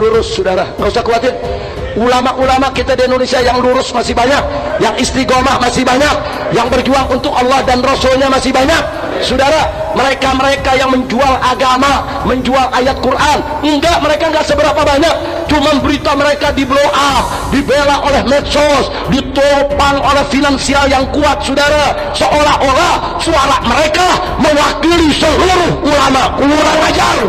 lurus, saudara. Nggak usah khawatir. Ulama-ulama kita di Indonesia yang lurus masih banyak, yang istiqomah masih banyak, yang berjuang untuk Allah dan Rasulnya masih banyak, saudara. Mereka-mereka yang menjual agama, menjual ayat Quran, enggak, mereka enggak seberapa banyak. Cuma berita mereka di blow up, dibela oleh medsos, ditopang oleh finansial yang kuat, saudara. Seolah-olah suara mereka mewakili seluruh ulama. Kurang ajar.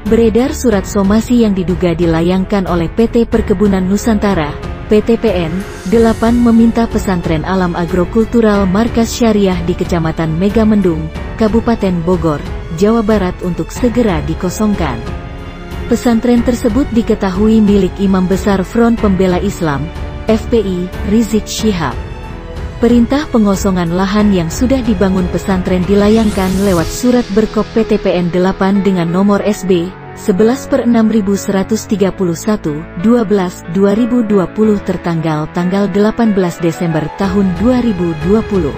Beredar surat somasi yang diduga dilayangkan oleh PT Perkebunan Nusantara, PTPN, 8 meminta pesantren alam agrokultural Markas Syariah di Kecamatan Megamendung, Kabupaten Bogor, Jawa Barat untuk segera dikosongkan. Pesantren tersebut diketahui milik Imam Besar Front Pembela Islam, FPI, Rizik Syihab. Perintah pengosongan lahan yang sudah dibangun pesantren dilayangkan lewat surat berkop PTPN 8 dengan nomor SB 11/6131/12/2020 tertanggal 18 Desember tahun 2020.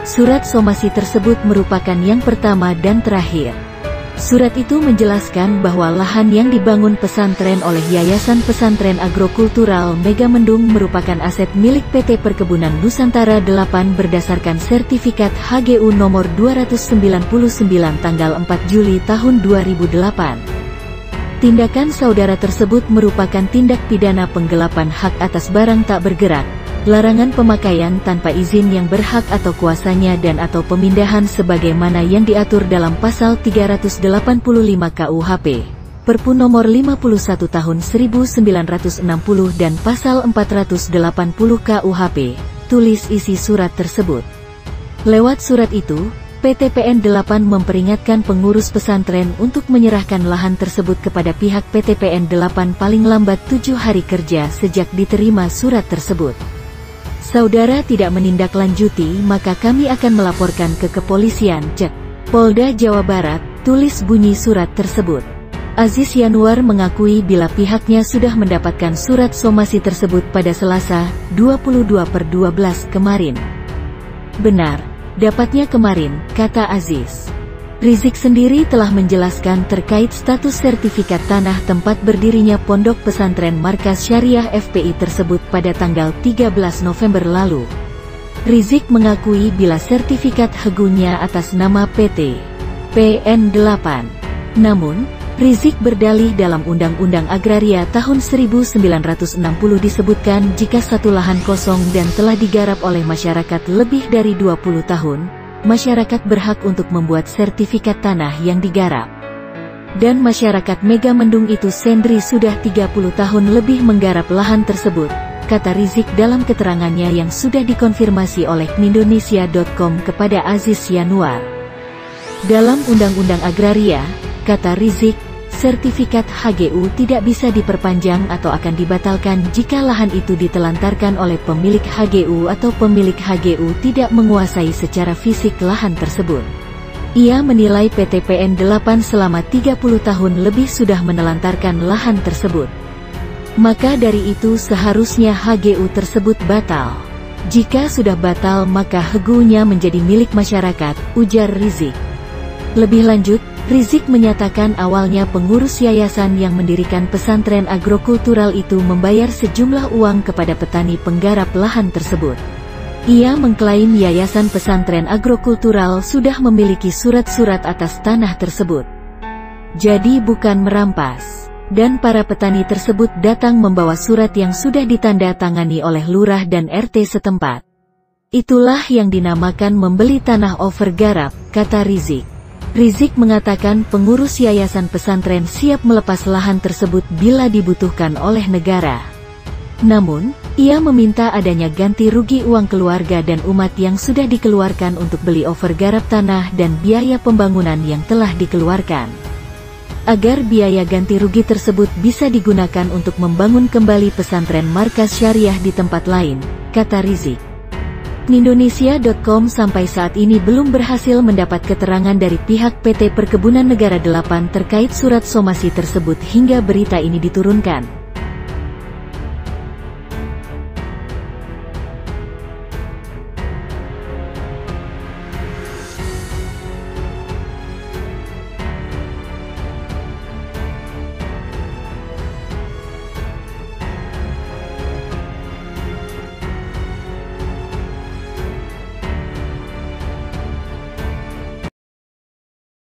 Surat somasi tersebut merupakan yang pertama dan terakhir. Surat itu menjelaskan bahwa lahan yang dibangun pesantren oleh Yayasan Pesantren Agrokultural Megamendung merupakan aset milik PT Perkebunan Nusantara 8 berdasarkan sertifikat HGU nomor 299 tanggal 4 Juli tahun 2008. Tindakan saudara tersebut merupakan tindak pidana penggelapan hak atas barang tak bergerak, larangan pemakaian tanpa izin yang berhak atau kuasanya dan atau pemindahan sebagaimana yang diatur dalam pasal 385 KUHP, Perpu nomor 51 tahun 1960 dan pasal 480 KUHP, tulis isi surat tersebut. Lewat surat itu, PTPN 8 memperingatkan pengurus pesantren untuk menyerahkan lahan tersebut kepada pihak PTPN 8 paling lambat 7 hari kerja sejak diterima surat tersebut. Saudara tidak menindaklanjuti, maka kami akan melaporkan ke kepolisian, cek Polda Jawa Barat, tulis bunyi surat tersebut. Aziz Yanuar mengakui bila pihaknya sudah mendapatkan surat somasi tersebut pada Selasa, 22/12 kemarin. Benar, dapatnya kemarin, kata Aziz. Rizik sendiri telah menjelaskan terkait status sertifikat tanah tempat berdirinya Pondok Pesantren Markas Syariah FPI tersebut pada tanggal 13 November lalu. Rizik mengakui bila sertifikat HGU-nya atas nama PT PN 8. Namun, Rizik berdalih dalam Undang-Undang Agraria tahun 1960 disebutkan jika satu lahan kosong dan telah digarap oleh masyarakat lebih dari 20 tahun, masyarakat berhak untuk membuat sertifikat tanah yang digarap. Dan masyarakat Megamendung itu sendiri sudah 30 tahun lebih menggarap lahan tersebut, kata Rizik dalam keterangannya yang sudah dikonfirmasi oleh Indonesia.com kepada Aziz Yanuar. Dalam Undang-Undang Agraria, kata Rizik, sertifikat HGU tidak bisa diperpanjang atau akan dibatalkan jika lahan itu ditelantarkan oleh pemilik HGU atau pemilik HGU tidak menguasai secara fisik lahan tersebut. Ia menilai PTPN 8 selama 30 tahun lebih sudah menelantarkan lahan tersebut. Maka dari itu seharusnya HGU tersebut batal. Jika sudah batal maka HGU-nya menjadi milik masyarakat, ujar Rizik. Lebih lanjut, Rizik menyatakan awalnya pengurus yayasan yang mendirikan pesantren agrokultural itu membayar sejumlah uang kepada petani penggarap lahan tersebut. Ia mengklaim yayasan pesantren agrokultural sudah memiliki surat-surat atas tanah tersebut. Jadi bukan merampas. Dan para petani tersebut datang membawa surat yang sudah ditanda tangani oleh lurah dan RT setempat. Itulah yang dinamakan membeli tanah over garap, kata Rizik. Rizik mengatakan pengurus yayasan pesantren siap melepas lahan tersebut bila dibutuhkan oleh negara. Namun, ia meminta adanya ganti rugi uang keluarga dan umat yang sudah dikeluarkan untuk beli over garap tanah dan biaya pembangunan yang telah dikeluarkan. Agar biaya ganti rugi tersebut bisa digunakan untuk membangun kembali pesantren Markas Syariah di tempat lain, kata Rizik. Indonesia.com sampai saat ini belum berhasil mendapat keterangan dari pihak PT Perkebunan Negara 8 terkait surat somasi tersebut hingga berita ini diturunkan.